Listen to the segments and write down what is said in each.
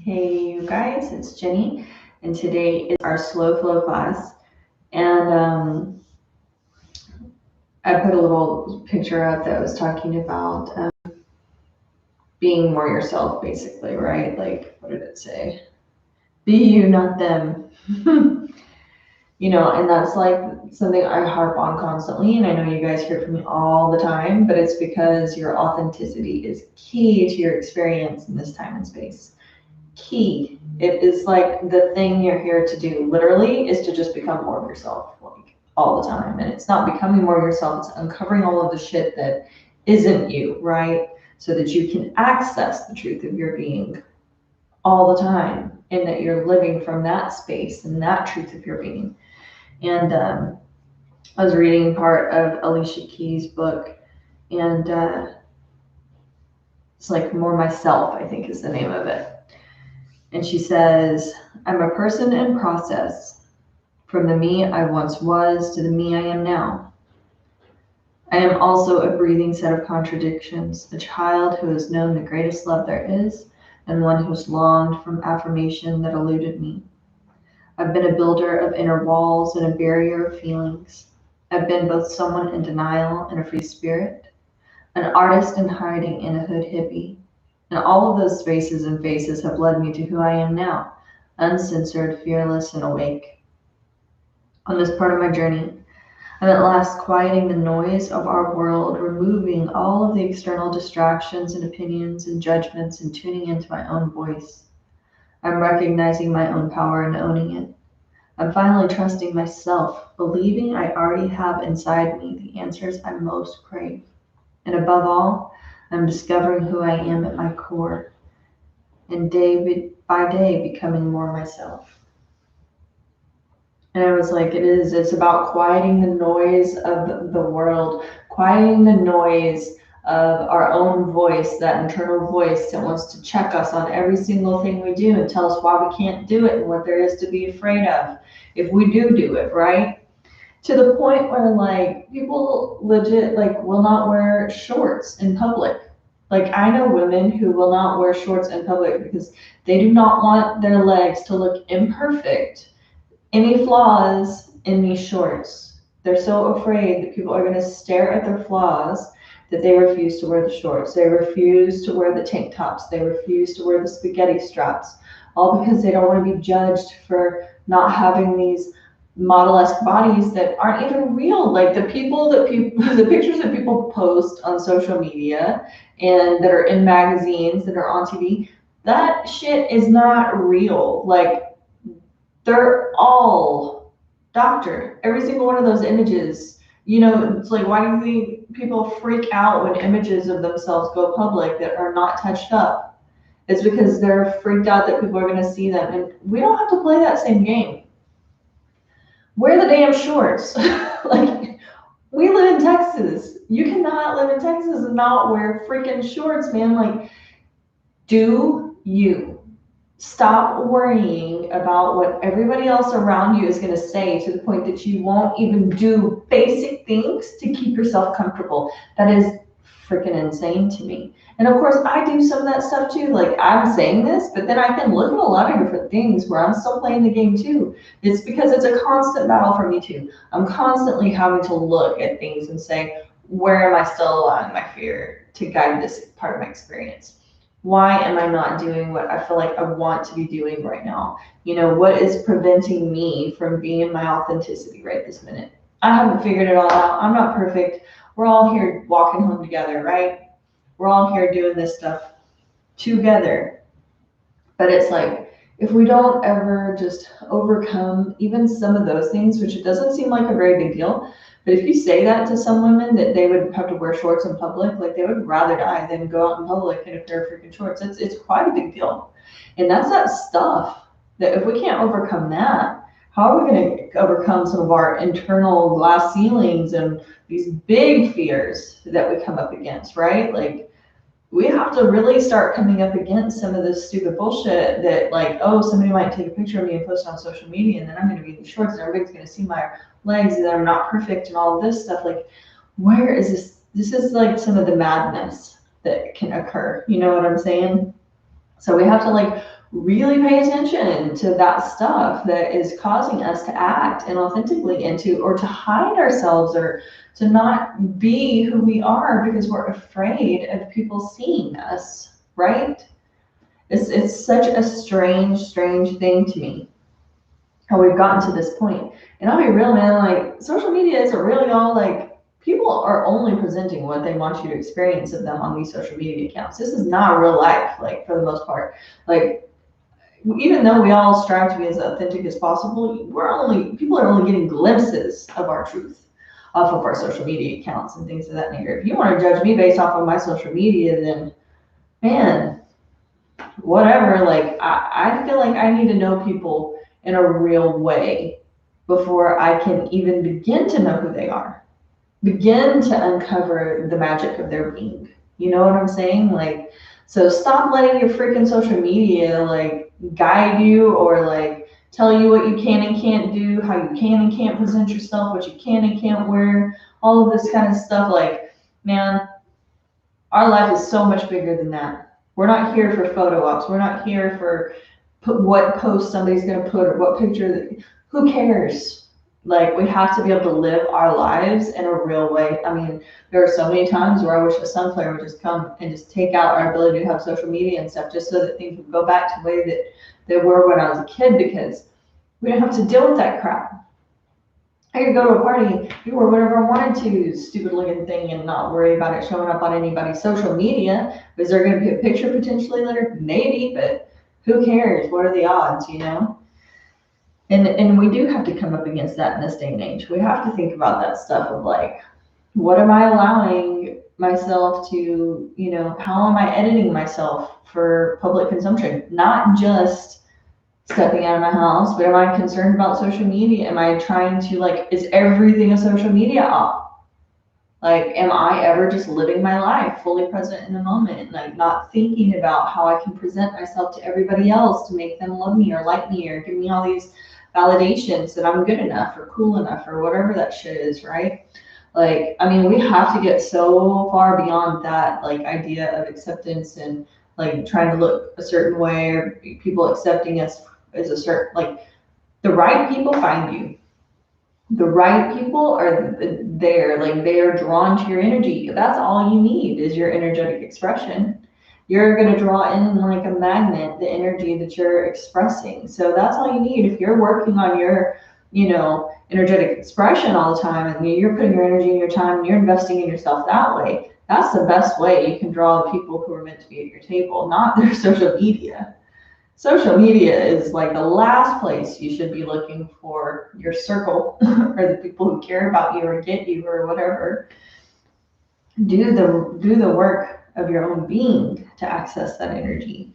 Hey, you guys, it's Jenny, and today is our slow flow class. And I put a little picture up that was talking about being more yourself, basically, right? Like, what did it say? Be you, not them. And that's like something I harp on constantly. And I know you guys hear from me all the time, but it's because your authenticity is key to your experience in this time and space. Key. It is like the thing you're here to do, literally, is to just become more of yourself, like all the time. And it's not becoming more of yourself, it's uncovering all of the shit that isn't you, right? So that you can access the truth of your being all the time, and that you're living from that space and that truth of your being. And I was reading part of Alicia Keys' book, and it's like More Myself, I think is the name of it. And she says, I'm a person in process, from the me I once was to the me I am now. I am also a breathing set of contradictions, a child who has known the greatest love there is, and one who has longed from affirmation that eluded me. I've been a builder of inner walls and a barrier of feelings. I've been both someone in denial and a free spirit, an artist in hiding and a hood hippie. And all of those spaces and faces have led me to who I am now, uncensored, fearless, and awake. On this part of my journey, I'm at last quieting the noise of our world, removing all of the external distractions and opinions and judgments, and tuning into my own voice. I'm recognizing my own power and owning it. I'm finally trusting myself, believing I already have inside me the answers I most crave. And above all, I'm discovering who I am at my core, and day by day becoming more myself. And I was like, it's about quieting the noise of the world, quieting the noise of our own voice, that internal voice that wants to check us on every single thing we do and tell us why we can't do it and what there is to be afraid of if we do it, right? To the point where like people legit like will not wear shorts in public. Like I know women who will not wear shorts in public because they do not want their legs to look imperfect, any flaws in these shorts. They're so afraid that people are going to stare at their flaws that they refuse to wear the shorts. They refuse to wear the tank tops. They refuse to wear the spaghetti straps, all because they don't want to be judged for not having these model-esque bodies that aren't even real. Like the the pictures that people post on social media and that are in magazines, that are on TV, that shit is not real. Like they're all doctored. Every single one of those images, it's like, why do you think people freak out when images of themselves go public that are not touched up? It's because they're freaked out that people are going to see them. And we don't have to play that same game. Wear the damn shorts. Like, we live in Texas. You cannot live in Texas and not wear freaking shorts, man. Like, do you. Stop worrying about what everybody else around you is going to say, to the point that you won't even do basic things to keep yourself comfortable. That is freaking insane to me. And of course, I do some of that stuff too. Like I'm saying this, but then I can look at a lot of different things where I'm still playing the game too. It's because it's a constant battle for me too. I'm constantly having to look at things and say, where am I still allowing my fear to guide this part of my experience? Why am I not doing what I feel like I want to be doing right now? What is preventing me from being in my authenticity right this minute? I haven't figured it all out. I'm not perfect. We're all here walking home together, right? We're all here doing this stuff together. But it's like, if we don't ever just overcome even some of those things, which it doesn't seem like a very big deal, but if you say that to some women that they would have to wear shorts in public, like they would rather die than go out in public in a pair of freaking shorts. It's quite a big deal. And that's that stuff that if we can't overcome that, how are we going to overcome some of our internal glass ceilings and these big fears that we come up against, right? Like, we have to really start coming up against some of this stupid bullshit that like, oh, somebody might take a picture of me and post it on social media, and then I'm going to be in the shorts and everybody's going to see my legs and I'm not perfect and all of this stuff. Like, where is this? This is like some of the madness that can occur. You know what I'm saying? So we have to like really pay attention to that stuff that is causing us to act inauthentically into, or to hide ourselves, or to not be who we are because we're afraid of people seeing us, right? It's such a strange thing to me how we've gotten to this point. And I'll be real, man, like social media isn't really all like, people are only presenting what they want you to experience of them on these social media accounts. This is not real life, like for the most part. Like, even though we all strive to be as authentic as possible, people are only getting glimpses of our truth off of our social media accounts and things of that nature. If you want to judge me based off of my social media, then man, whatever. Like I feel like I need to know people in a real way before I can even begin to know who they are, begin to uncover the magic of their being. You know what I'm saying? Like, so stop letting your freaking social media like guide you, or like tell you what you can and can't do, how you can and can't present yourself, what you can and can't wear, all of this kind of stuff. Like, man, our life is so much bigger than that. We're not here for photo ops. We're not here for what post somebody's going to put, or what picture. Who cares? Like, we have to be able to live our lives in a real way. I mean, there are so many times where I wish a sun flare would just come and just take out our ability to have social media and stuff, just so that things would go back to the way that they were when I was a kid, because we don't have to deal with that crap. I could go to a party, you wear whatever I wanted to, stupid looking thing, and not worry about it showing up on anybody's social media. Is there going to be a picture potentially later? Maybe, but who cares? What are the odds, you know? And we do have to come up against that in this day and age. We have to think about that stuff of like, what am I allowing myself to, you know, how am I editing myself for public consumption? Not just stepping out of my house, but am I concerned about social media? Am I trying to like, is everything a social media op? Like, am I ever just living my life fully present in the moment, like not thinking about how I can present myself to everybody else to make them love me or like me or give me all these validations that I'm good enough or cool enough or whatever that shit is, right? Like, I mean, we have to get so far beyond that, like, idea of acceptance and like trying to look a certain way, or people accepting us as a certain, like, the right people find you. The right people are there, like they are drawn to your energy. That's all you need is your energetic expression. You're going to draw in like a magnet the energy that you're expressing. So that's all you need. If you're working on your, you know, energetic expression all the time, and you're putting your energy and your time and you're investing in yourself that way, that's the best way you can draw the people who are meant to be at your table, not their social media. Social media is like the last place you should be looking for your circle or the people who care about you or get you or whatever. Do the work of your own being to access that energy,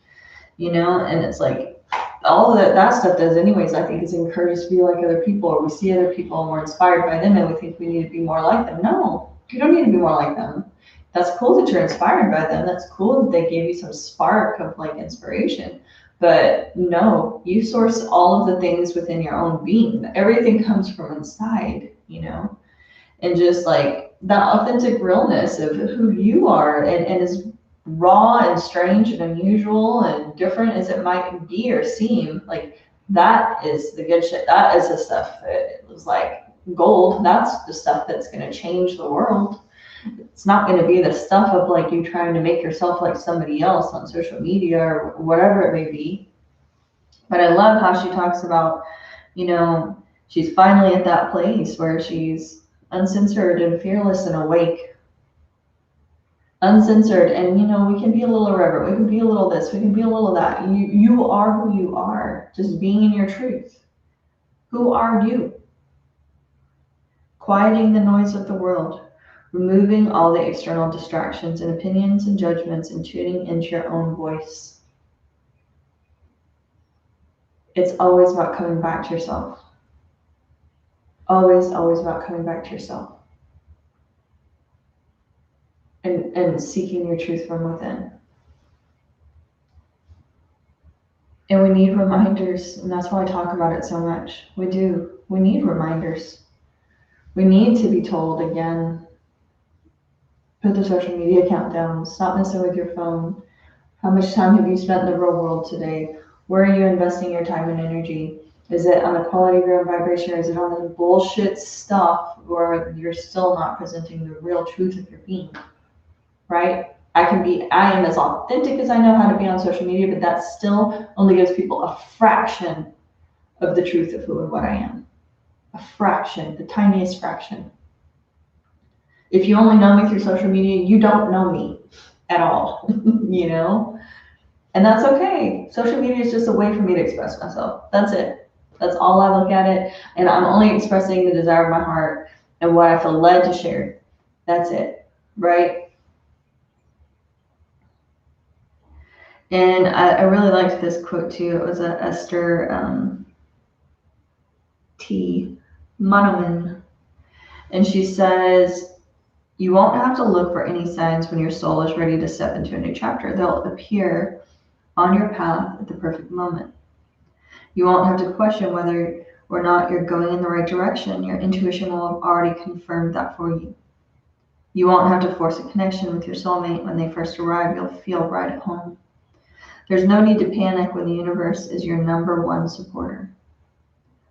you know. And it's like all of that stuff does anyways, I think, is encourage us to be like other people, or we see other people and we're inspired by them and we think we need to be more like them. No, you don't need to be more like them. That's cool that you're inspired by them. That's cool that they gave you some spark of like inspiration. But no, you source all of the things within your own being. Everything comes from inside, you know, and just like that authentic realness of who you are, and as raw and strange and unusual and different as it might be or seem, like that is the good shit. That is the stuff that was like gold. That's the stuff that's going to change the world. It's not going to be the stuff of like you trying to make yourself like somebody else on social media or whatever it may be. But I love how she talks about, you know, she's finally at that place where she's uncensored and fearless and awake. Uncensored, and you know, we can be a little irreverent, we can be a little this, we can be a little that. You are who you are, just being in your truth. Who are you? Quieting the noise of the world, removing all the external distractions and opinions and judgments, and tuning into your own voice. It's always about coming back to yourself. Always about coming back to yourself. And seeking your truth from within. And we need reminders, and that's why I talk about it so much. We do. We need reminders. We need to be told again, put the social media account down, stop messing with your phone. How much time have you spent in the real world today? Where are you investing your time and energy? Is it on the quality of your own vibration, or is it on the bullshit stuff where you're still not presenting the real truth of your being? Right? I am as authentic as I know how to be on social media, but that still only gives people a fraction of the truth of who and what I am. A fraction, the tiniest fraction. If you only know me through social media, you don't know me at all, you know? And that's okay. Social media is just a way for me to express myself. That's it. That's all I look at it. And I'm only expressing the desire of my heart and what I feel led to share. That's it, right? And I really liked this quote too. It was a Esther T. Monoman. And she says, "You won't have to look for any signs when your soul is ready to step into a new chapter. They'll appear on your path at the perfect moment. You won't have to question whether or not you're going in the right direction. Your intuition will have already confirmed that for you. You won't have to force a connection with your soulmate. When they first arrive, you'll feel right at home. There's no need to panic when the universe is your number one supporter.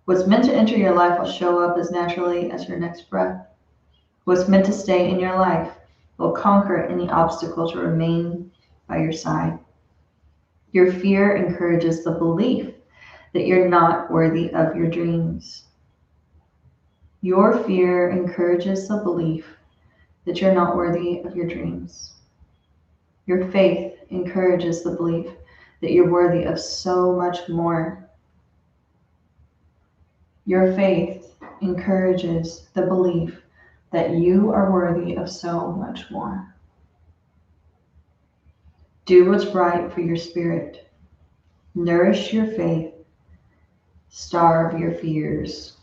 What's meant to enter your life will show up as naturally as your next breath. What's meant to stay in your life will conquer any obstacle to remain by your side. Your fear encourages the belief that you're not worthy of your dreams. Your fear encourages the belief that you're not worthy of your dreams. Your faith encourages the belief that you're worthy of so much more. Your faith encourages the belief that you are worthy of so much more. Do what's right for your spirit. Nourish your faith. Starve your fears.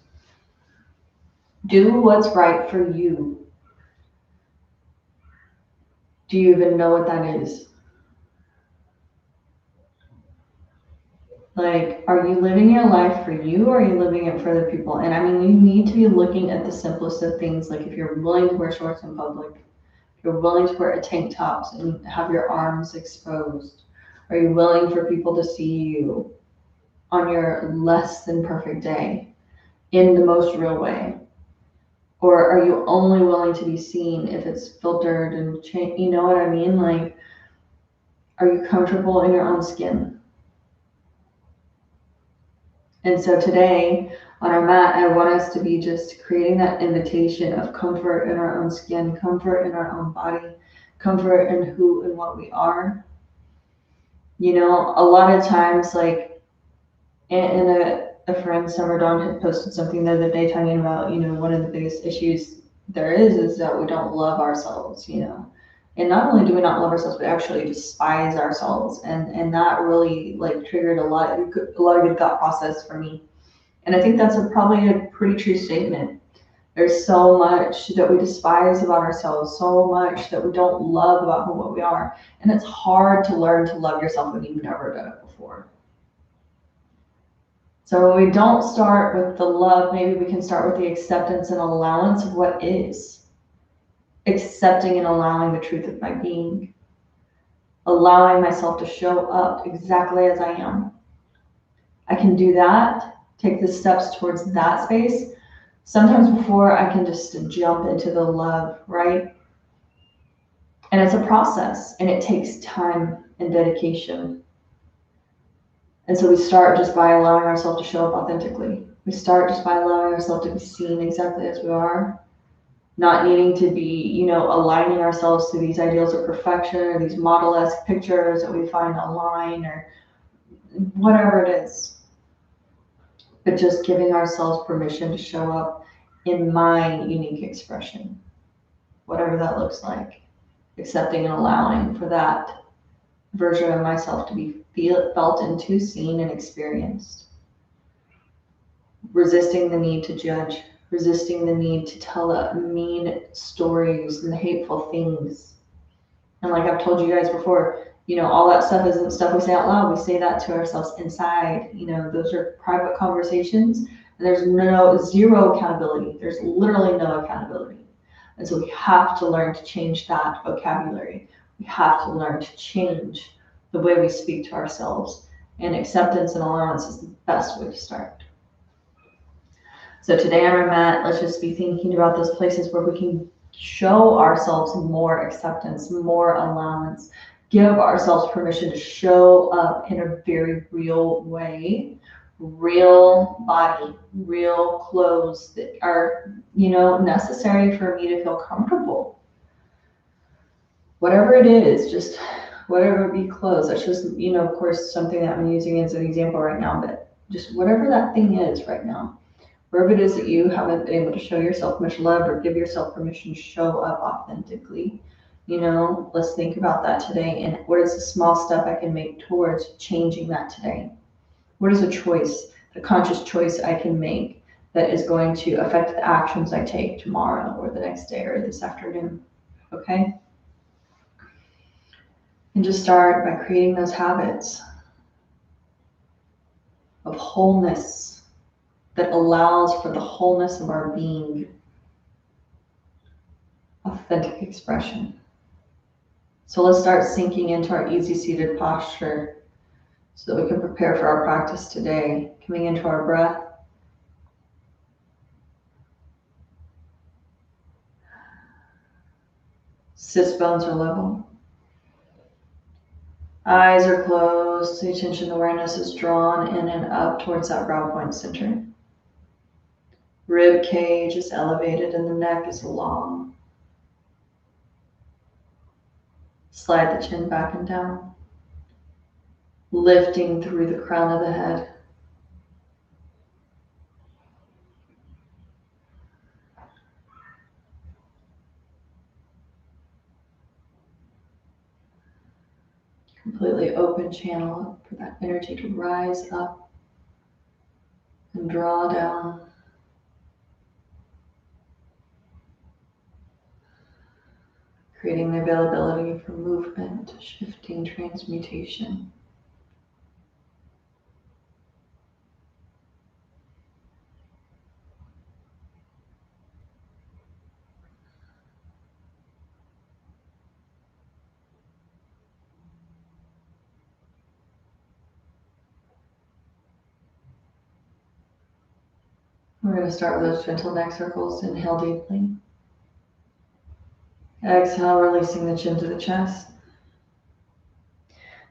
Do what's right for you. Do you even know what that is? Like, are you living your life for you, or are you living it for other people? And I mean, you need to be looking at the simplest of things. Like, if you're willing to wear shorts in public, if you're willing to wear a tank top and have your arms exposed, are you willing for people to see you on your less than perfect day in the most real way? Or are you only willing to be seen if it's filtered and changed? You know what I mean? Like, are you comfortable in your own skin? And so today on our mat, I want us to be just creating that invitation of comfort in our own skin, comfort in our own body, comfort in who and what we are. You know, a lot of times, like, in a friend, Summer Dawn, had posted something the other day talking about, you know, one of the biggest issues there is that we don't love ourselves, you know. And not only do we not love ourselves, we actually despise ourselves. And that really, like, triggered a lot of good thought process for me. And I think that's probably a pretty true statement. There's so much that we despise about ourselves, so much that we don't love about who what we are. And it's hard to learn to love yourself when you've never done it before. So when we don't start with the love, maybe we can start with the acceptance and allowance of what is. Accepting and allowing the truth of my being. Allowing myself to show up exactly as I am. I can do that, take the steps towards that space. Sometimes before I can just jump into the love, right? And it's a process, and it takes time and dedication. And so we start just by allowing ourselves to show up authentically. We start just by allowing ourselves to be seen exactly as we are, not needing to be, you know, aligning ourselves to these ideals of perfection or these model-esque pictures that we find online or whatever it is. But just giving ourselves permission to show up in my unique expression, whatever that looks like. Accepting and allowing for that version of myself to be felt into, seen, and experienced. Resisting the need to judge, resisting the need to tell the mean stories and the hateful things. And like I've told you guys before, you know, all that stuff isn't stuff we say out loud. We say that to ourselves inside. You know, those are private conversations, and there's zero accountability. There's literally no accountability. And so we have to learn to change that vocabulary. We have to learn to change the way we speak to ourselves And acceptance and allowance is the best way to start. So today on our mat, let's just be thinking about those places where we can show ourselves more acceptance, more allowance, give ourselves permission to show up in a very real way, real body, real clothes that are, necessary for me to feel comfortable. Whatever it is, just whatever be clothes. That's just, of course, something that I'm using as an example right now, but just whatever that thing is right now. Wherever it is that you haven't been able to show yourself much love or give yourself permission to show up authentically, let's think about that today. And what is a small step I can make towards changing that today? What is a choice, a conscious choice I can make that is going to affect the actions I take tomorrow or the next day or this afternoon? Okay? And just start by creating those habits of wholeness that allows for the wholeness of our being. Authentic expression. So let's start sinking into our easy seated posture so that we can prepare for our practice today. Coming into our breath. Sits bones are level. Eyes are closed. The attention awareness is drawn in and up towards that brow point center. Rib cage is elevated and the neck is long. Slide the chin back and down, lifting through the crown of the head. Completely open channel for that energy to rise up and draw down. Creating the availability for movement, shifting, transmutation. We're going to start with those gentle neck circles. Inhale deeply. Exhale, releasing the chin to the chest.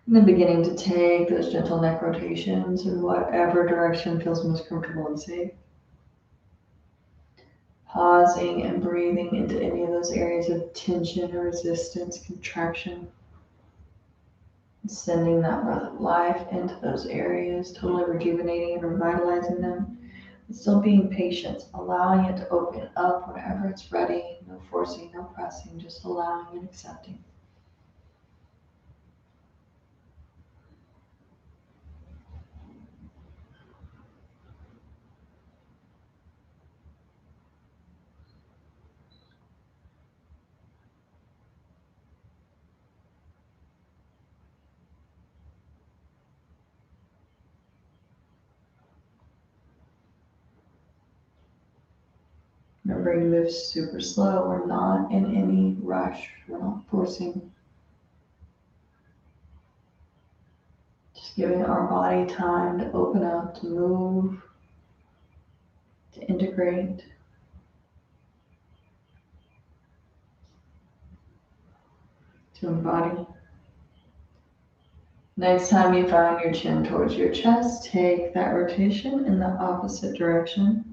And then beginning to take those gentle neck rotations in whatever direction feels most comfortable and safe. Pausing and breathing into any of those areas of tension or resistance, contraction. Sending that breath of life into those areas, totally rejuvenating and revitalizing them. But still being patient, allowing it to open up whenever it's ready. No forcing, no pressing, just allowing and accepting. Remember, you move super slow. We're not in any rush. We're not forcing. Just giving our body time to open up, to move, to integrate. To embody. Next time you find your chin towards your chest, take that rotation in the opposite direction.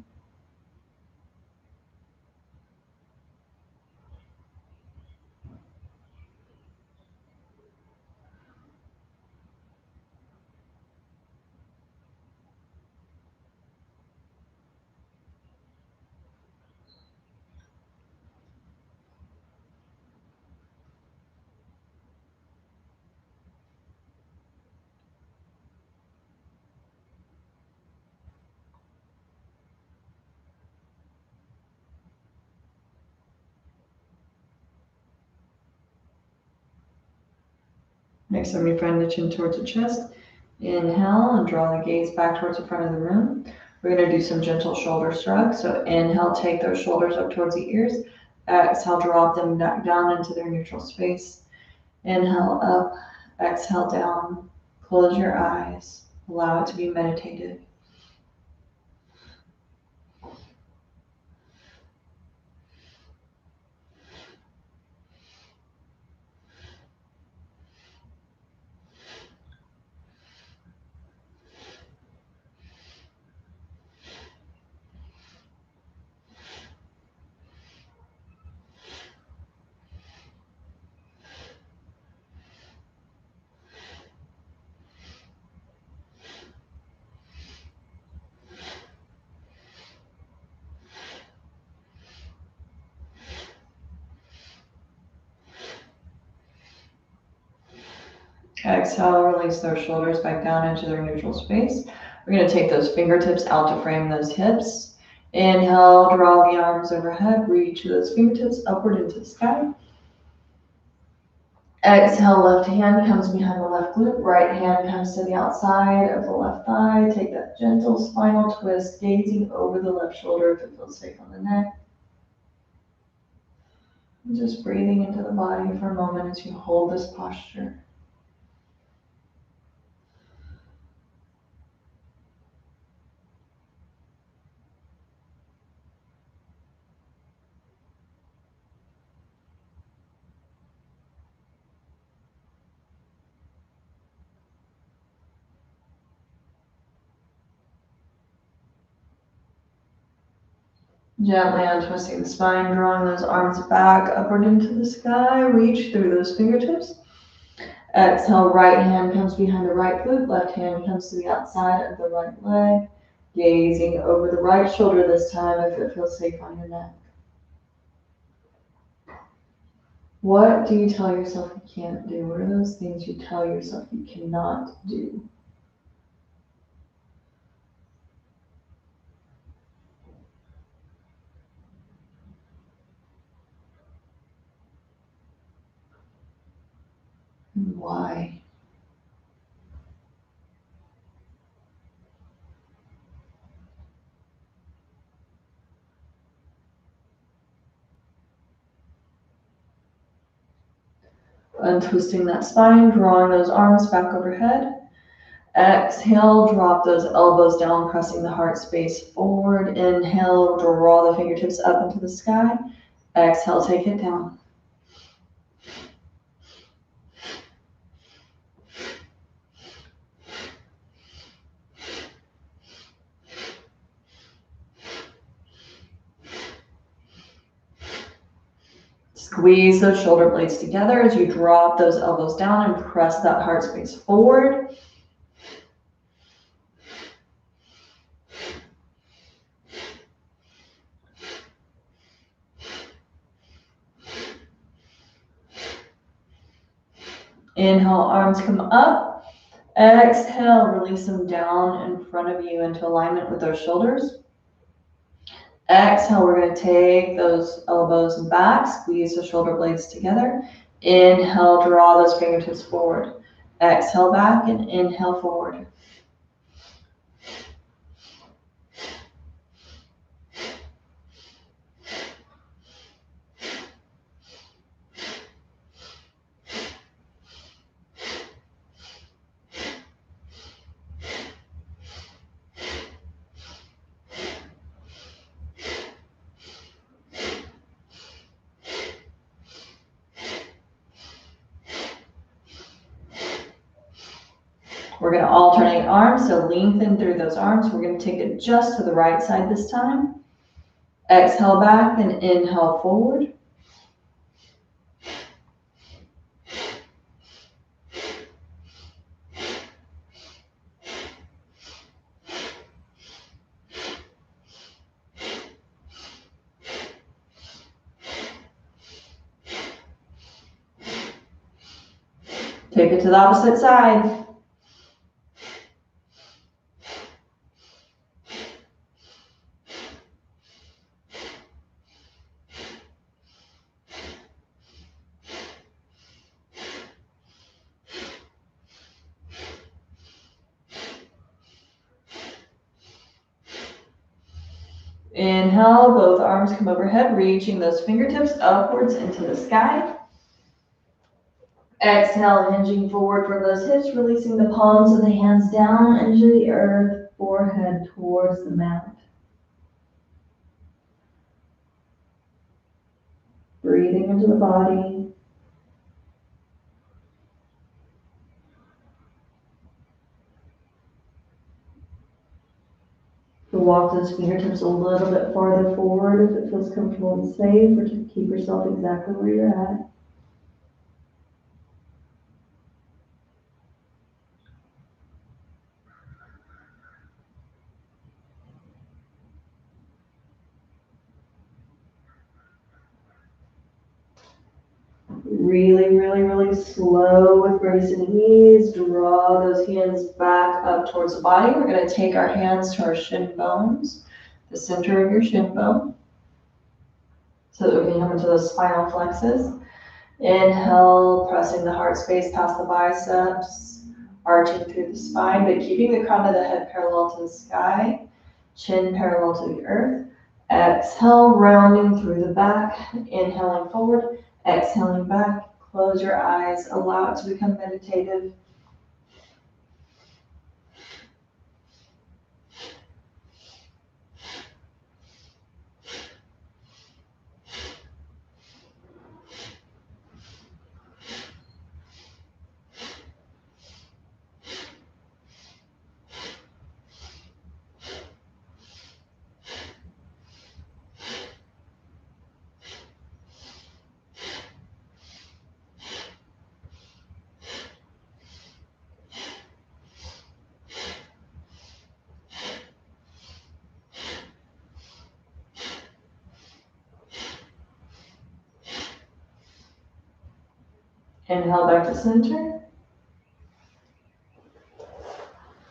Next time you find the chin towards the chest, inhale and draw the gaze back towards the front of the room. We're going to do some gentle shoulder shrugs. So inhale, take those shoulders up towards the ears. Exhale, drop them back down into their neutral space. Inhale up, exhale down. Close your eyes. Allow it to be meditative. Exhale, release those shoulders back down into their neutral space. We're going to take those fingertips out to frame those hips. Inhale, draw the arms overhead, reach those fingertips upward into the sky. Exhale, left hand comes behind the left glute, right hand comes to the outside of the left thigh. Take that gentle spinal twist, gazing over the left shoulder if it feels safe on the neck. And just breathing into the body for a moment as you hold this posture. Gently untwisting the spine, drawing those arms back upward into the sky. Reach through those fingertips. Exhale, right hand comes behind the right glute, left hand comes to the outside of the right leg. Gazing over the right shoulder this time if it feels safe on your neck. What do you tell yourself you can't do? What are those things you tell yourself you cannot do? And why? Untwisting that spine, drawing those arms back overhead. Exhale, drop those elbows down, pressing the heart space forward. Inhale, draw the fingertips up into the sky. Exhale, take it down. Squeeze those shoulder blades together as you drop those elbows down and press that heart space forward. Inhale, arms come up. Exhale, release them down in front of you into alignment with those shoulders. Exhale, we're going to take those elbows back, squeeze the shoulder blades together. Inhale, draw those fingertips forward. Exhale back and inhale forward. We're going to alternate arms, so lengthen through those arms. We're going to take it just to the right side this time. Exhale back and inhale forward. Take it to the opposite side. Inhale, both arms come overhead, reaching those fingertips upwards into the sky. Exhale, hinging forward from those hips, releasing the palms of the hands down into the earth, forehead towards the mat. Breathing into the body. To walk those fingertips a little bit farther forward if it feels comfortable and safe, or to keep yourself exactly where you're at. Really, really, really slow with grace and ease. Draw those hands back up towards the body. We're going to take our hands to our shin bones, the center of your shin bone, so that we can come into those spinal flexes. Inhale, pressing the heart space past the biceps, arching through the spine, but keeping the crown of the head parallel to the sky, chin parallel to the earth. Exhale, rounding through the back, inhaling forward, exhaling back. Close your eyes, allow it to become meditative. Inhale back to center.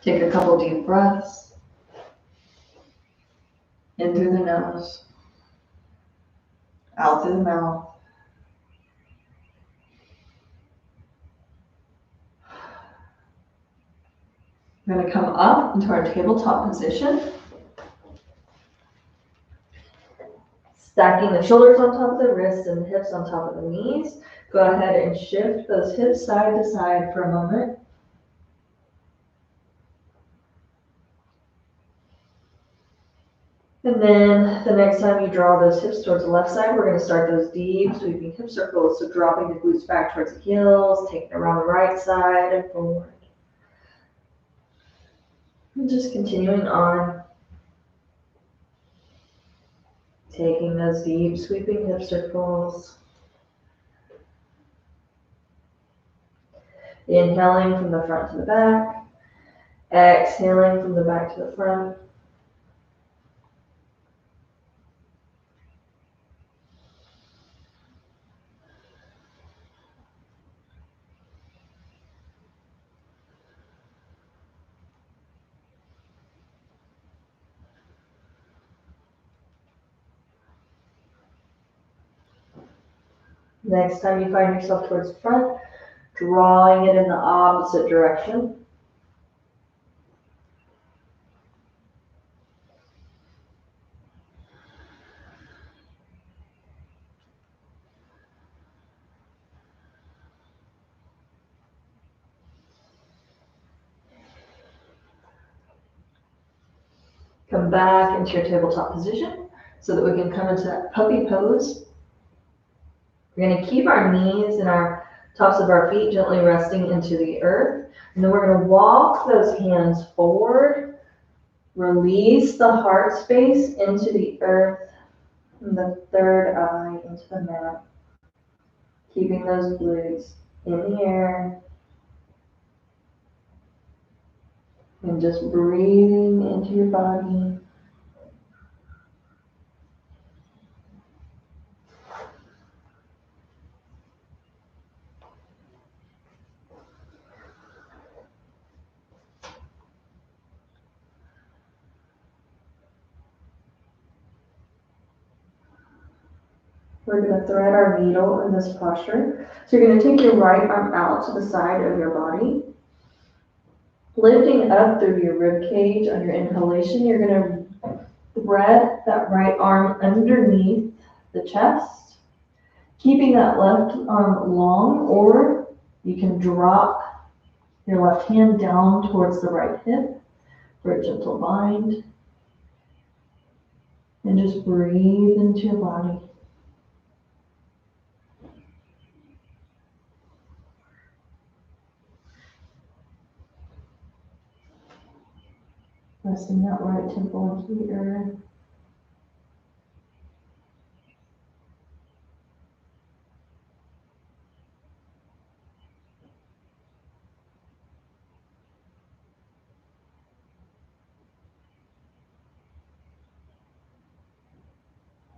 Take a couple deep breaths. In through the nose, out through the mouth. We're going to come up into our tabletop position. Stacking the shoulders on top of the wrists and the hips on top of the knees. Go ahead and shift those hips side to side for a moment. And then the next time you draw those hips towards the left side, we're going to start those deep sweeping hip circles. So dropping the glutes back towards the heels, taking it around the right side and forward. And just continuing on. Taking those deep sweeping hip circles. Inhaling from the front to the back. Exhaling from the back to the front. Next time you find yourself towards the front, drawing it in the opposite direction. Come back into your tabletop position so that we can come into that puppy pose. We're going to keep our knees and our tops of our feet gently resting into the earth. And then we're going to walk those hands forward. Release the heart space into the earth and the third eye into the mat. Keeping those glutes in the air. And just breathing into your body. We're going to thread our needle in this posture. So you're going to take your right arm out to the side of your body. Lifting up through your rib cage on your inhalation, you're going to thread that right arm underneath the chest, keeping that left arm long, or You can drop your left hand down towards the right hip for a gentle bind. And just breathe into your body. Pressing that right temple into the earth.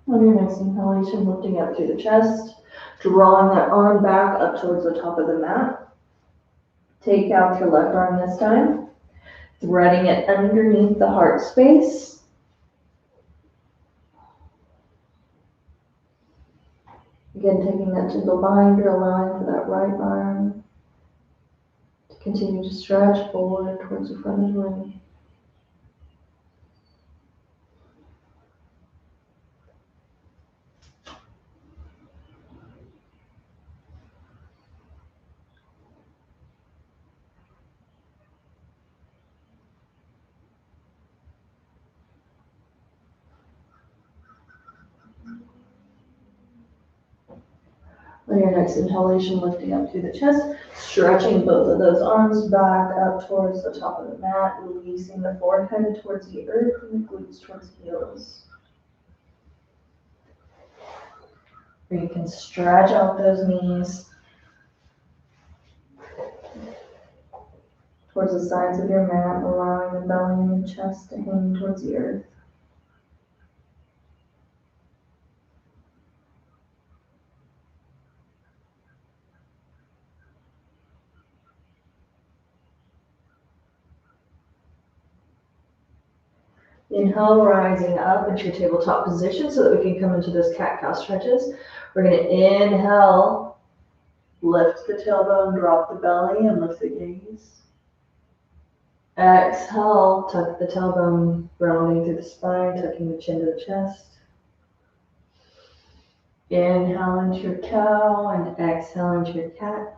On your next inhalation, lifting up through the chest, drawing that arm back up towards the top of the mat. Take out your left arm this time, threading it underneath the heart space. Again, taking that gentle bind, you're allowing for that right arm to continue to stretch forward towards the front of the room. On your next inhalation, lifting up through the chest, stretching both of those arms back up towards the top of the mat, releasing the forehead towards the earth and the glutes towards the heels. Or you can stretch out those knees towards the sides of your mat, allowing the belly and the chest to hang towards the earth. Inhale, rising up into your tabletop position so that we can come into those cat-cow stretches. We're going to inhale, lift the tailbone, drop the belly, and lift the gaze. Exhale, tuck the tailbone, rounding through the spine, tucking the chin to the chest. Inhale into your cow and exhale into your cat.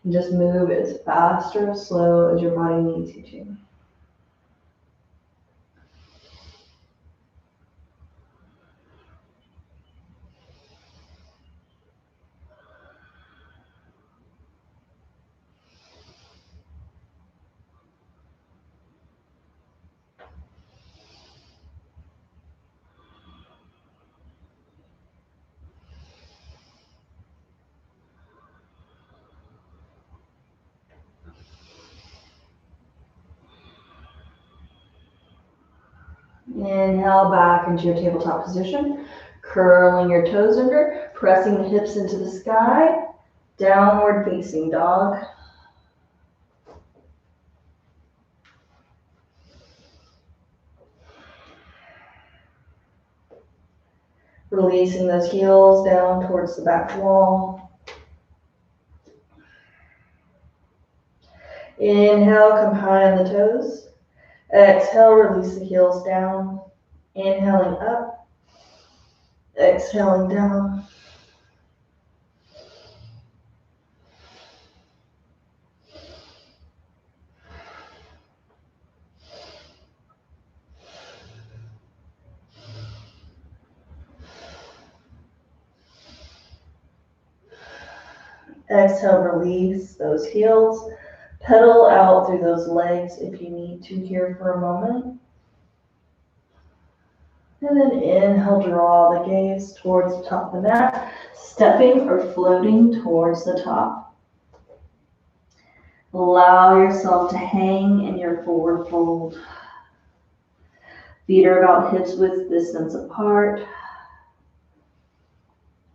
And just move as fast or as slow as your body needs you to. Inhale back into your tabletop position, curling your toes under, pressing the hips into the sky, downward facing dog. Releasing those heels down towards the back wall. Inhale, come high on the toes. Exhale, release the heels down. Inhaling up. Exhaling down. Exhale, release those heels. Pedal out through those legs if you need to here for a moment. And then inhale, draw the gaze towards the top of the mat, stepping or floating towards the top. Allow yourself to hang in your forward fold. Feet are about hips width distance apart.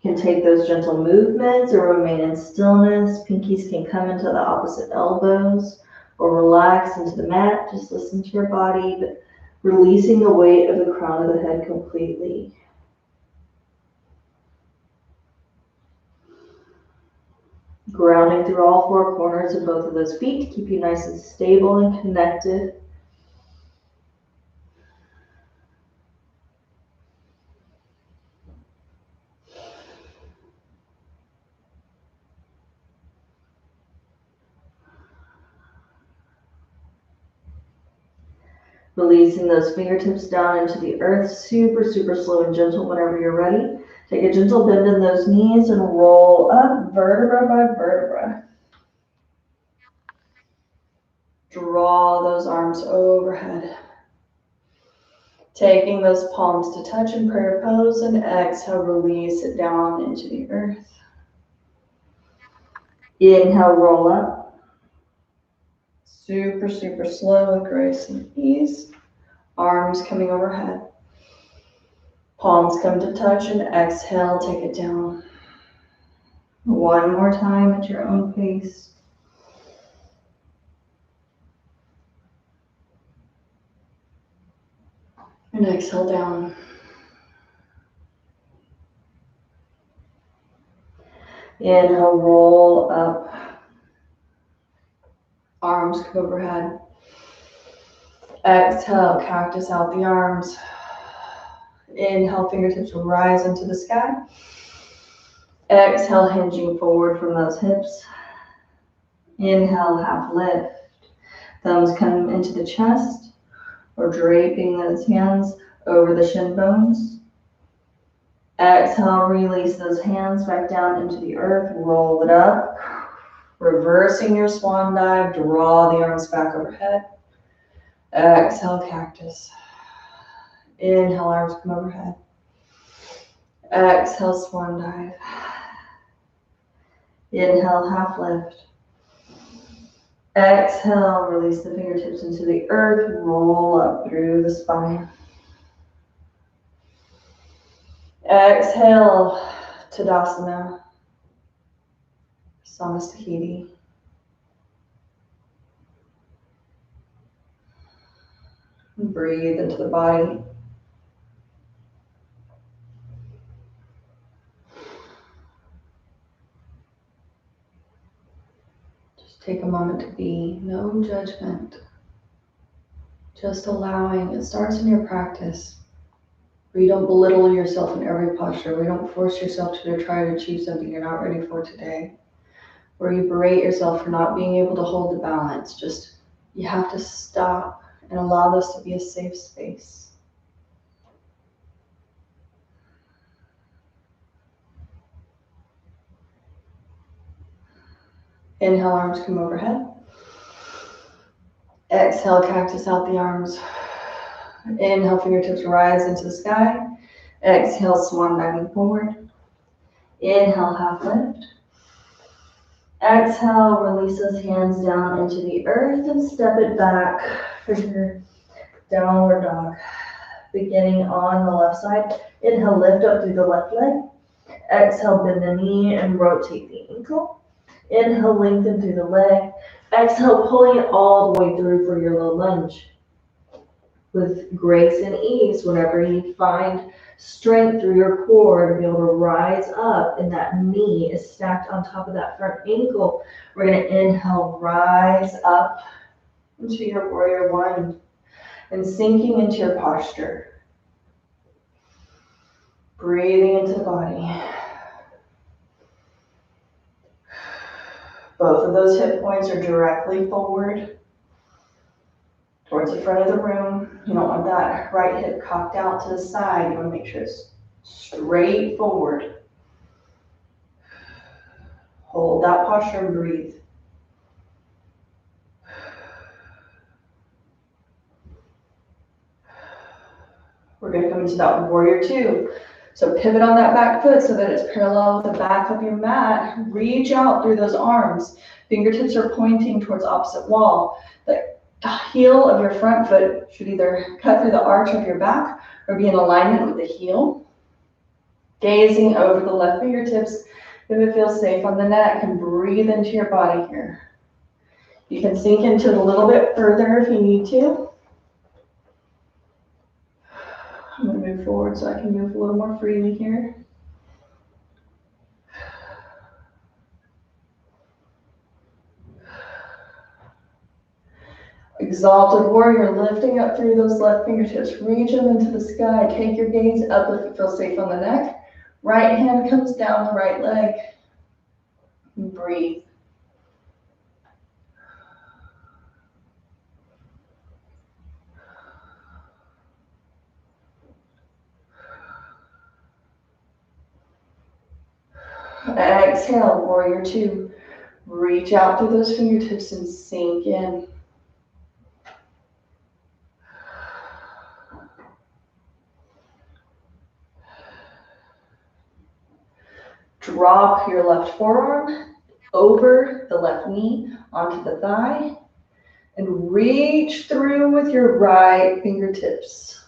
You can take those gentle movements or remain in stillness. Pinkies can come into the opposite elbows or relax into the mat. Just listen to your body, but releasing the weight of the crown of the head completely. Grounding through all four corners of both of those feet to keep you nice and stable and connected. Releasing those fingertips down into the earth, super, super slow and gentle whenever you're ready. Take a gentle bend in those knees and roll up vertebra by vertebra. Draw those arms overhead. Taking those palms to touch in prayer pose and exhale, release it down into the earth. Inhale, roll up. Super, super slow with grace and ease. Arms coming overhead. Palms come to touch and exhale, take it down. One more time at your own pace. And exhale down. Inhale, roll up. Arms come overhead. Exhale, cactus out the arms. Inhale, fingertips rise into the sky. Exhale, hinging forward from those hips. Inhale, half lift. Thumbs come into the chest or draping those hands over the shin bones. Exhale, release those hands back down into the earth. Roll it up. Reversing your swan dive, draw the arms back overhead. Exhale, cactus. Inhale, arms come overhead. Exhale, swan dive. Inhale, half lift. Exhale, release the fingertips into the earth. Roll up through the spine. Exhale, Tadasana, Samasthiti. Breathe into the body. Just take a moment to be, no judgment. Just allowing. It starts in your practice. Where you don't belittle yourself in every posture, where you don't force yourself to try to achieve something you're not ready for today, where you berate yourself for not being able to hold the balance. Just, you have to stop and allow this to be a safe space. Inhale, arms come overhead. Exhale, cactus out the arms. Inhale, fingertips rise into the sky. Exhale, swan diving forward. Inhale, half lift. Exhale, release those hands down into the earth and step it back for your downward dog. Beginning on the left side. Inhale, lift up through the left leg. Exhale, bend the knee and rotate the ankle. Inhale, lengthen through the leg. Exhale, pulling it all the way through for your low lunge. With grace and ease, whenever you find strength through your core to be able to rise up and that knee is stacked on top of that front ankle, we're going to inhale, rise up into your warrior one and sinking into your posture. Breathing into the body. Both of those hip points are directly forward towards the front of the room. You don't want that right hip cocked out to the side. You want to make sure it's straight forward. Hold that posture and breathe. We're going to come into that warrior two. So pivot on that back foot so that it's parallel with the back of your mat. Reach out through those arms. Fingertips are pointing towards opposite wall. The heel of your front foot should either cut through the arch of your back or be in alignment with the heel. Gazing over the left fingertips, if it feels safe on the neck, and breathe into your body here. You can sink into it a little bit further if you need to. I'm going to move forward so I can move a little more freely here. Exalted warrior, lifting up through those left fingertips. Reach them into the sky. Take your gaze up if it feels safe on the neck. Right hand comes down the right leg. And breathe. Exhale, warrior two. Reach out through those fingertips and sink in. Drop your left forearm over the left knee onto the thigh and reach through with your right fingertips.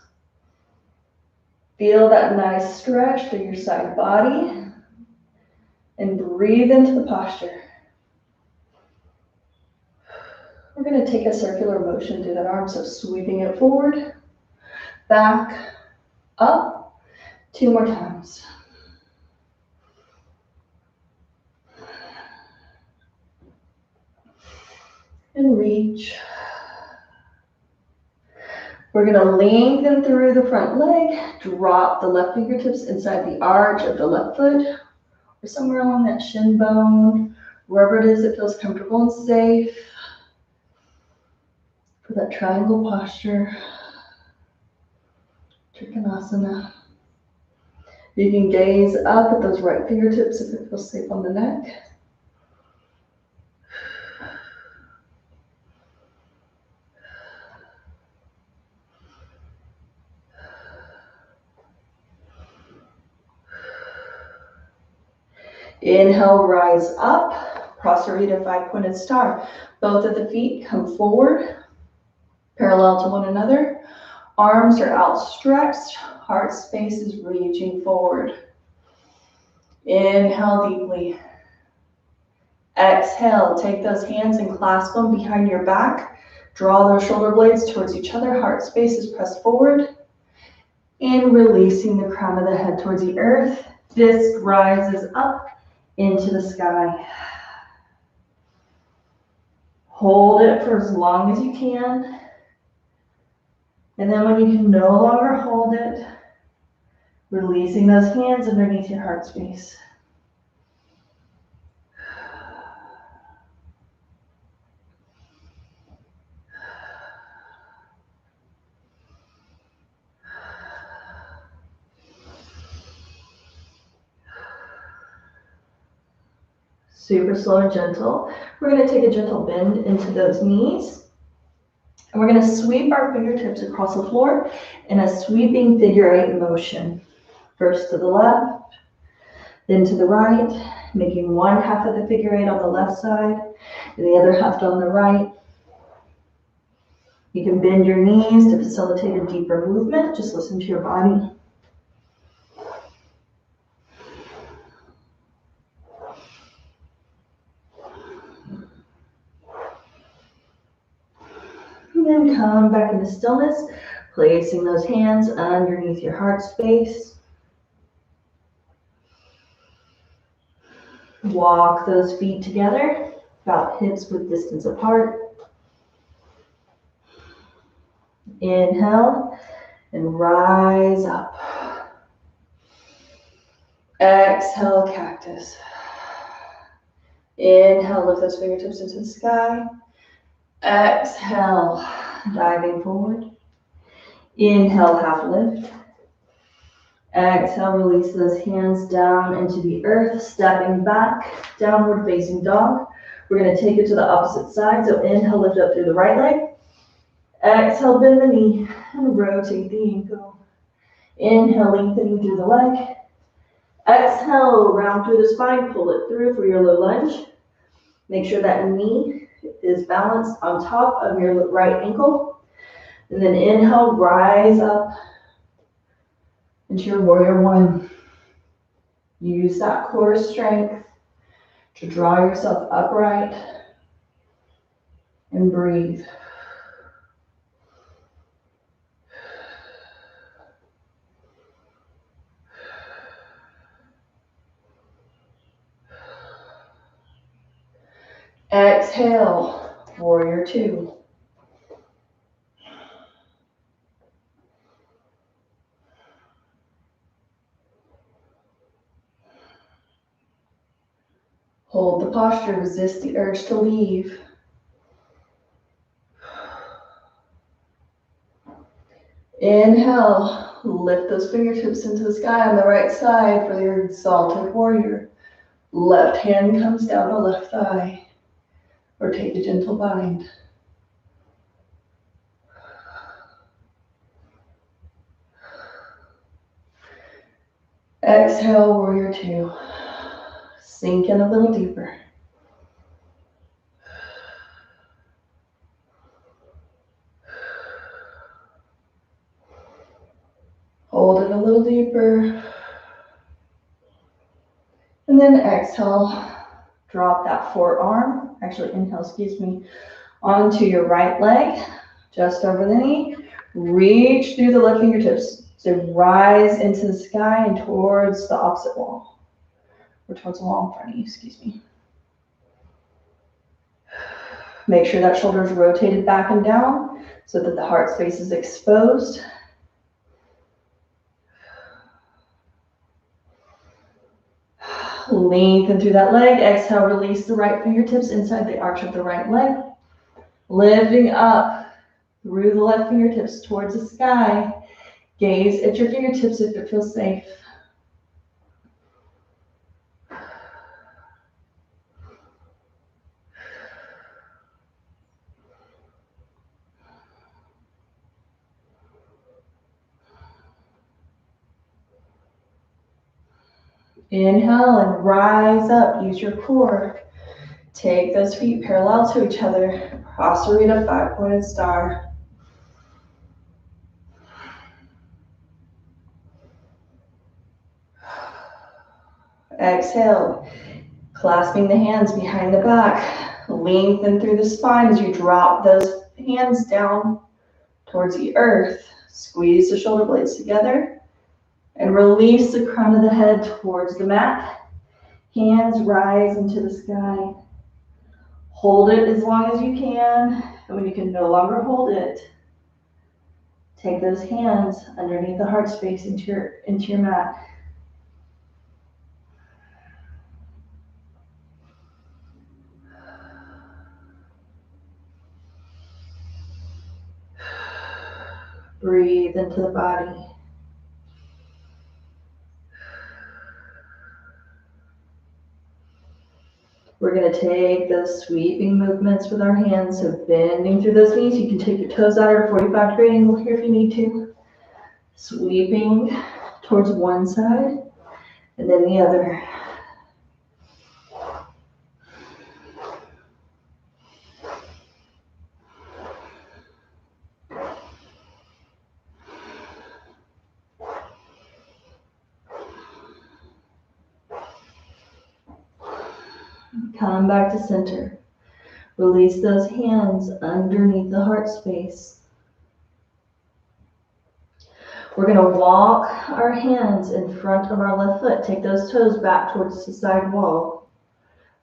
Feel that nice stretch through your side body and breathe into the posture. We're going to take a circular motion through that arm, so sweeping it forward, back, up, 2 more times. And reach. We're going to lengthen through the front leg, drop the left fingertips inside the arch of the left foot, or somewhere along that shin bone, wherever it is that feels comfortable and safe. For that triangle posture, Trikonasana. You can gaze up at those right fingertips if it feels safe on the neck. Inhale, rise up, Prasarita, 5-pointed star. Both of the feet come forward, parallel to one another. Arms are outstretched, heart space is reaching forward. Inhale deeply. Exhale, take those hands and clasp them behind your back. Draw those shoulder blades towards each other, heart space is pressed forward. And releasing the crown of the head towards the earth. Disc rises up into the sky. Hold it for as long as you can. And then when you can no longer hold it, releasing those hands underneath your heart space. Super slow and gentle. We're going to take a gentle bend into those knees. And we're going to sweep our fingertips across the floor in a sweeping figure 8 motion. First to the left, then to the right, making one half of the figure 8 on the left side and the other half on the right. You can bend your knees to facilitate a deeper movement. Just listen to your body. And then come back into stillness, placing those hands underneath your heart space. Walk those feet together, about hips width distance apart. Inhale and rise up. Exhale, cactus. Inhale, lift those fingertips into the sky. Exhale, diving forward. Inhale, half lift. Exhale, release those hands down into the earth, stepping back, downward facing dog. We're going to take it to the opposite side. So inhale, lift up through the right leg. Exhale, bend the knee and rotate the ankle. Inhale, lengthening through the leg. Exhale, round through the spine, pull it through for your low lunge. Make sure that knee is balanced on top of your right ankle. And then inhale, rise up into your warrior one. Use that core strength to draw yourself upright and breathe. Exhale, warrior two. Hold the posture, resist the urge to leave. Inhale, lift those fingertips into the sky on the right side for your exalted warrior. Left hand comes down the left thigh, or take a gentle bind. Exhale, warrior two. Sink in a little deeper. Hold it a little deeper. And then exhale, drop that forearm, actually inhale, excuse me, onto your right leg, just over the knee. Reach through the left fingertips. So rise into the sky and towards the opposite wall. Or towards the wall in front of you, excuse me. Make sure that shoulder is rotated back and down so that the heart space is exposed. Lengthen through that leg. Exhale, release the right fingertips inside the arch of the right leg. Lifting up through the left fingertips towards the sky. Gaze at your fingertips if it feels safe. Inhale and rise up. Use your core. Take those feet parallel to each other. Prasarita, five-pointed star. Exhale, clasping the hands behind the back. Lengthen through the spine as you drop those hands down towards the earth. Squeeze the shoulder blades together and release the crown of the head towards the mat. Hands rise into the sky. Hold it as long as you can, and when you can no longer hold it, take those hands underneath the heart space into your mat. Breathe into the body. We're going to take those sweeping movements with our hands, so bending through those knees. You can take your toes out at a 45-degree angle here if you need to. Sweeping towards one side and then the other. Come back to center. Release those hands underneath the heart space. We're going to walk our hands in front of our left foot. Take those toes back towards the side wall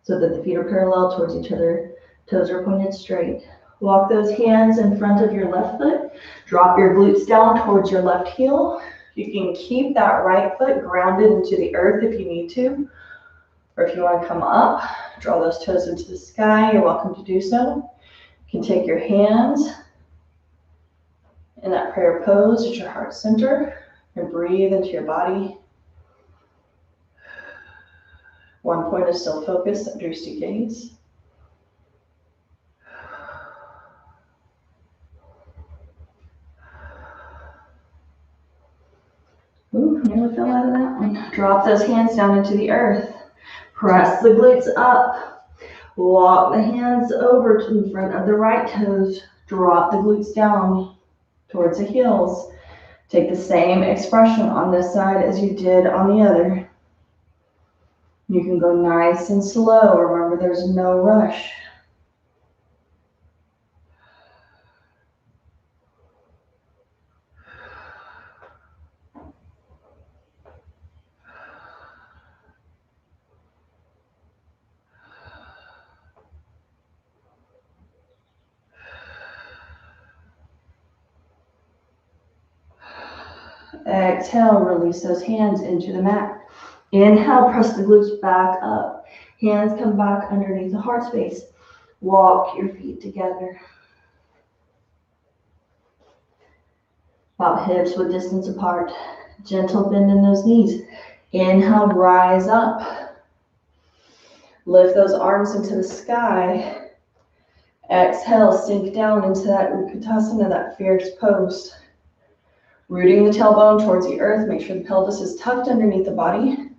so that the feet are parallel towards each other. Toes are pointed straight. Walk those hands in front of your left foot. Drop your glutes down towards your left heel. You can keep that right foot grounded into the earth if you need to. Or if you want to come up, draw those toes into the sky, you're welcome to do so. You can take your hands in that prayer pose at your heart center and breathe into your body. One point is still focused, that Drishti gaze. Ooh, nearly fell out of that one. Drop those hands down into the earth. Press the glutes up. Walk the hands over to the front of the right toes. Drop the glutes down towards the heels. Take the same expression on this side as you did on the other. You can go nice and slow. Remember, there's no rush. Exhale, release those hands into the mat. Inhale, press the glutes back up. Hands come back underneath the heart space. Walk your feet together. About hips width distance apart. Gentle bend in those knees. Inhale, rise up. Lift those arms into the sky. Exhale, sink down into that Utkatasana, that fierce pose. Rooting the tailbone towards the earth. Make sure the pelvis is tucked underneath the body.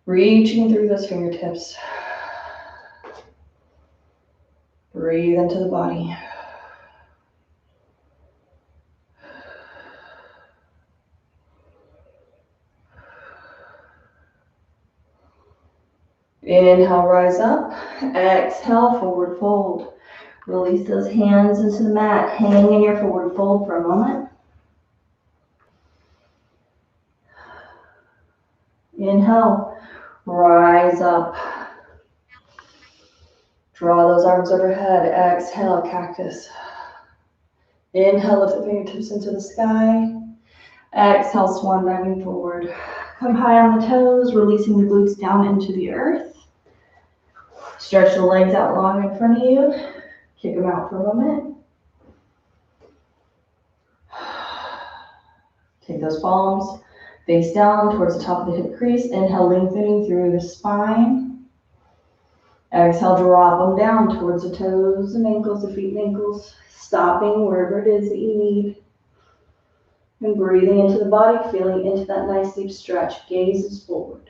Reaching through those fingertips. Breathe into the body. Inhale, rise up. Exhale, forward fold. Release those hands into the mat. Hang in your forward fold for a moment. Inhale, rise up. Draw those arms overhead. Exhale, cactus. Inhale, lift the fingertips into the sky. Exhale, swan diving forward. Come high on the toes, releasing the glutes down into the earth. Stretch the legs out long in front of you. Kick them out for a moment. Take those palms face down towards the top of the hip crease. Inhale, lengthening through the spine. Exhale, drop them down towards the toes and ankles, the feet and ankles, stopping wherever it is that you need. And breathing into the body, feeling into that nice deep stretch. Gaze is forward.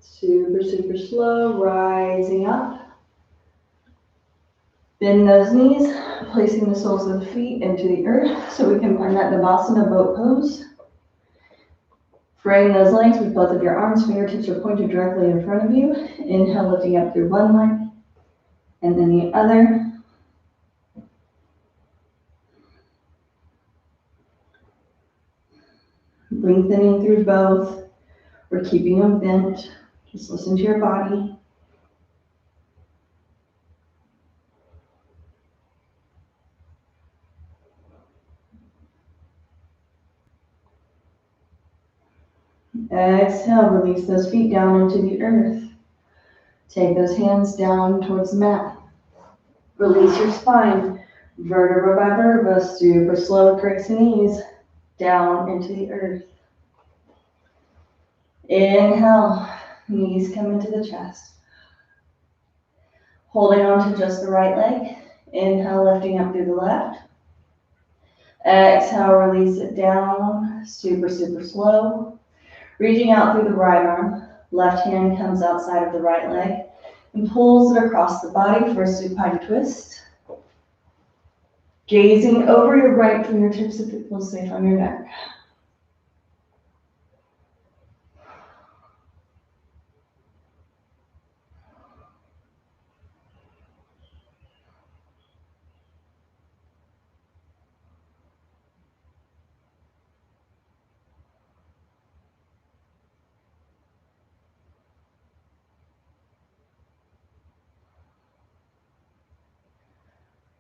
Super, super slow, rising up. Bend those knees, placing the soles of the feet into the earth so we can find that Navasana boat pose. Frame those legs with both of your arms, fingertips are pointed directly in front of you. Inhale, lifting up through one leg, and then the other. Lengthening through both. We're keeping them bent. Just listen to your body. Exhale, release those feet down into the earth. Take those hands down towards the mat. Release your spine, vertebra by vertebra, super slow, grace and ease, down into the earth. Inhale, knees come into the chest. Holding on to just the right leg. Inhale, lifting up through the left. Exhale, release it down, super, super slow. Reaching out through the right arm, left hand comes outside of the right leg and pulls it across the body for a supine twist. Gazing over your right fingertips if it feels safe on your neck.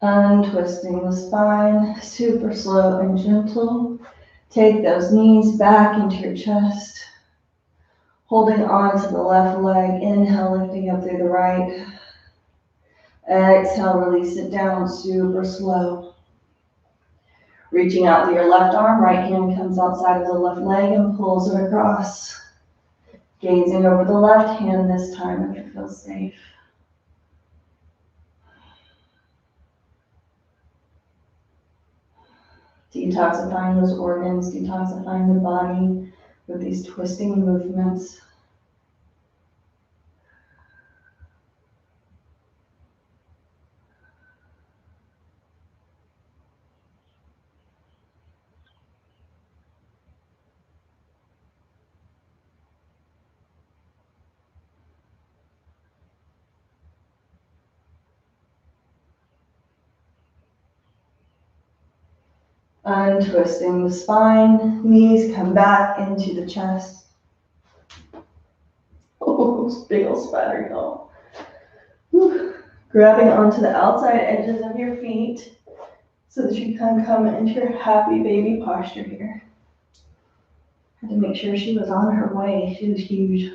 Untwisting the spine, super slow and gentle. Take those knees back into your chest. Holding on to the left leg, inhale, lifting up through the right. Exhale, release it down, super slow. Reaching out to your left arm, right hand comes outside of the left leg and pulls it across. Gazing over the left hand this time if it feels safe. Detoxifying those organs, detoxifying the body with these twisting movements. Untwisting the spine, knees come back into the chest. Oh, big old spider, y'all. Whew. Grabbing onto the outside edges of your feet so that you can come into your happy baby posture here. Had to make sure she was on her way. She was huge.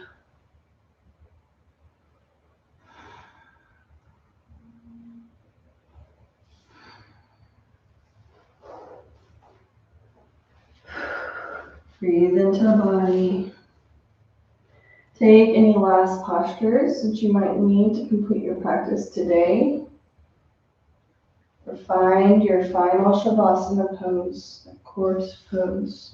Breathe into the body. Take any last postures that you might need to complete your practice today. Or find your final Shavasana pose, that corpse pose.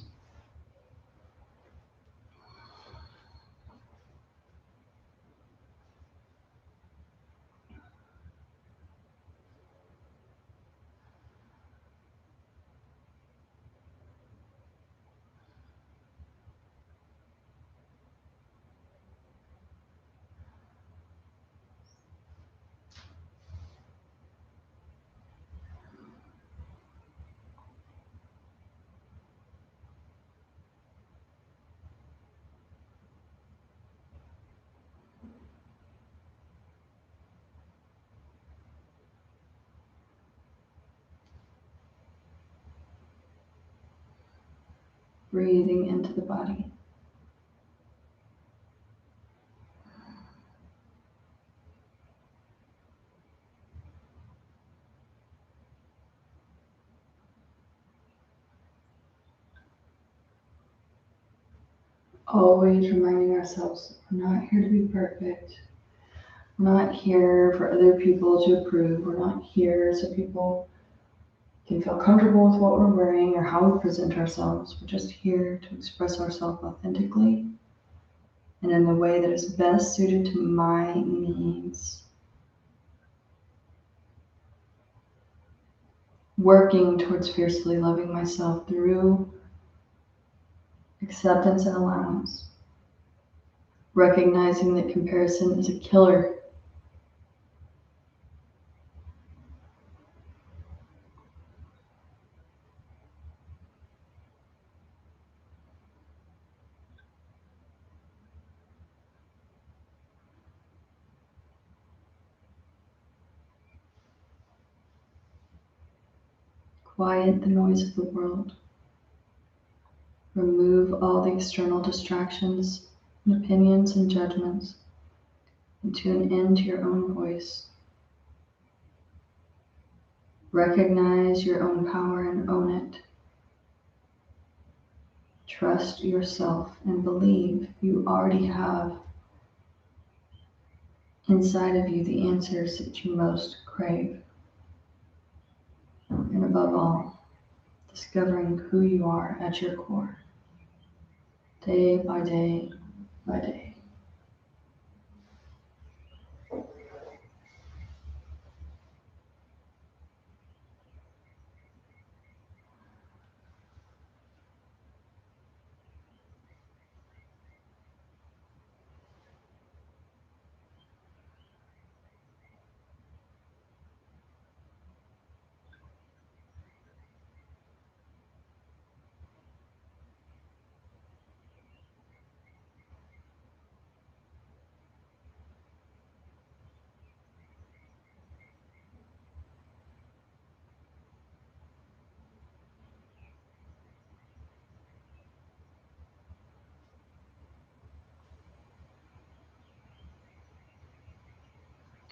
Breathing into the body. Always reminding ourselves that we're not here to be perfect. We're not here for other people to approve. We're not here so people can feel comfortable with what we're wearing or how we present ourselves. We're just here to express ourselves authentically and in the way that is best suited to my needs. Working towards fiercely loving myself through acceptance and allowance. Recognizing that comparison is a killer. Quiet the noise of the world. Remove all the external distractions and opinions and judgments and tune into your own voice. Recognize your own power and own it. Trust yourself and believe you already have inside of you the answers that you most crave. And above all, discovering who you are at your core, day by day by day.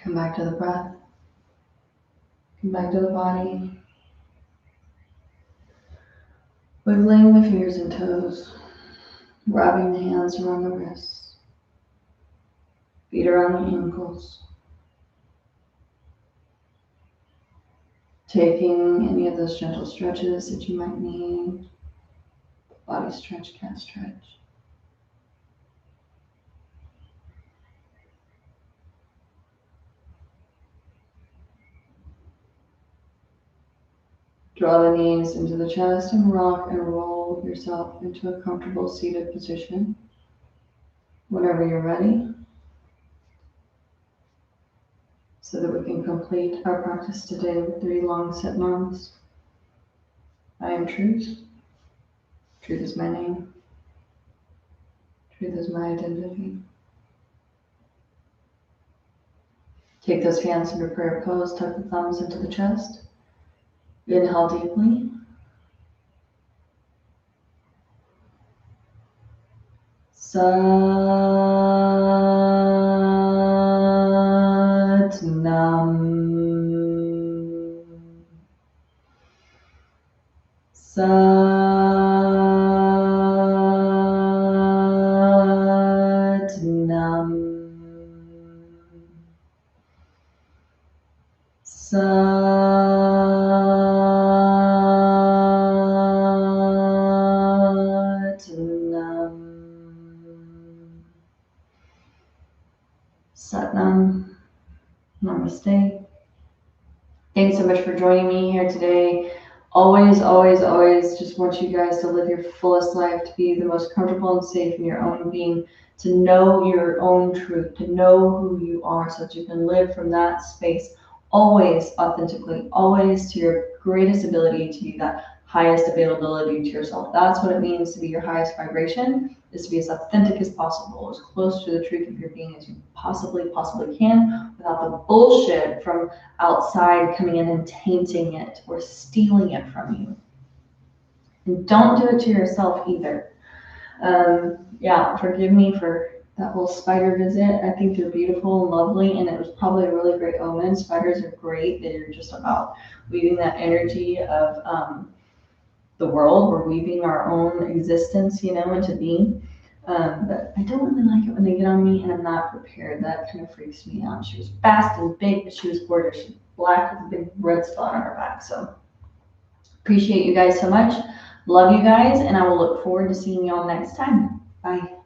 Come back to the breath. Come back to the body. Wiggling the fingers and toes. Wrapping the hands around the wrists. Feet around the ankles. Taking any of those gentle stretches that you might need. Body stretch, cat stretch. Draw the knees into the chest and rock and roll yourself into a comfortable seated position. Whenever you're ready, so that we can complete our practice today with 3 long sit-noms. I am truth. Truth is my name. Truth is my identity. Take those hands into prayer pose, tuck the thumbs into the chest. Inhale deeply. Satnam. Satnam. Satnam. Satnam. Namaste. Thanks so much for joining me here today. Always, always, always just want you guys to live your fullest life, to be the most comfortable and safe in your own being, to know your own truth, to know who you are so that you can live from that space always authentically, always to your greatest ability, to be that highest availability to yourself. That's what it means to be your highest vibration, is to be as authentic as possible, as close to the truth of your being as you possibly can, without the bullshit from outside coming in and tainting it or stealing it from you. And don't do it to yourself either. Yeah, forgive me for that whole spider visit. I think they're beautiful and lovely, and it was probably a really great omen. Spiders are great. They're just about weaving that energy of the world. We're weaving our own existence, into being. But I don't really like it when they get on me and I'm not prepared. That kind of freaks me out. She was fast and big, but she was gorgeous. She was black with a big red spot on her back. So appreciate you guys so much. Love you guys, and I will look forward to seeing y'all next time. Bye.